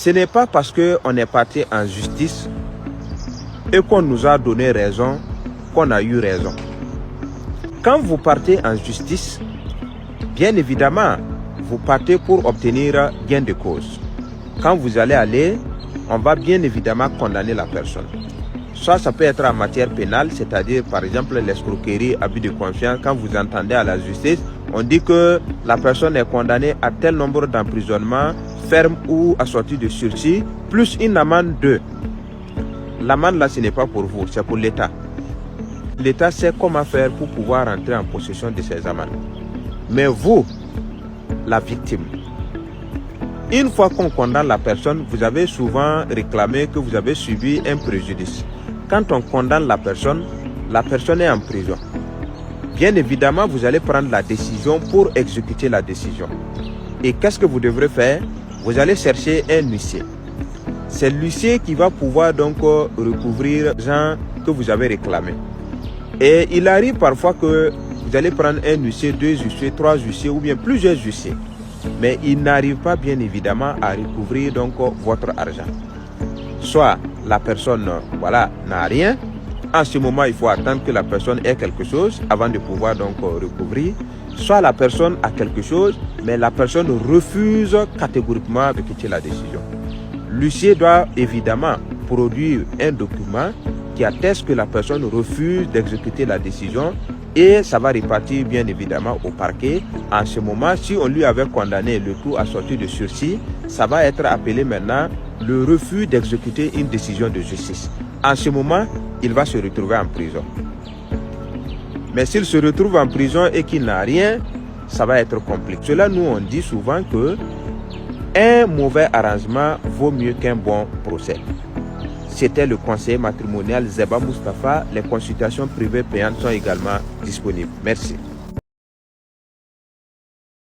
Ce n'est pas parce qu'on est parti en justice et qu'on nous a donné raison qu'on a eu raison. Quand vous partez en justice, bien évidemment, vous partez pour obtenir gain de cause. Quand vous allez aller, on va bien évidemment condamner la personne. Soit ça peut être en matière pénale, c'est-à-dire par exemple l'escroquerie, abus de confiance. Quand vous entendez à la justice, on dit que la personne est condamnée à tel nombre d'emprisonnements, ferme ou assorti de sursis, plus une amende de. L'amende là, ce n'est pas pour vous, c'est pour l'État. L'État sait comment faire pour pouvoir entrer en possession de ces amendes. Mais vous, la victime, une fois qu'on condamne la personne, vous avez souvent réclamé que vous avez subi un préjudice. Quand on condamne la personne est en prison. Bien évidemment, vous allez prendre la décision pour exécuter la décision. Et qu'est-ce que vous devrez faire? Vous allez chercher un huissier. C'est l'huissier qui va pouvoir donc recouvrir l'argent que vous avez réclamé. Et il arrive parfois que vous allez prendre un huissier, 2 huissiers, 3 huissiers ou bien plusieurs huissiers. Mais il n'arrive pas bien évidemment à recouvrir donc votre argent. Soit la personne n'a rien. En ce moment, il faut attendre que la personne ait quelque chose avant de pouvoir donc recouvrir. Soit la personne a quelque chose, mais la personne refuse catégoriquement de quitter la décision. L'huissier doit évidemment produire un document qui atteste que la personne refuse d'exécuter la décision et ça va repartir bien évidemment au parquet. En ce moment, si on lui avait condamné le tout à sortir de sursis, ça va être appelé maintenant le refus d'exécuter une décision de justice. En ce moment, il va se retrouver en prison. Mais s'il se retrouve en prison et qu'il n'a rien, ça va être compliqué. Cela, nous, on dit souvent que un mauvais arrangement vaut mieux qu'un bon procès. C'était le conseiller matrimonial Zeba Mustafa. Les consultations privées payantes sont également disponibles. Merci.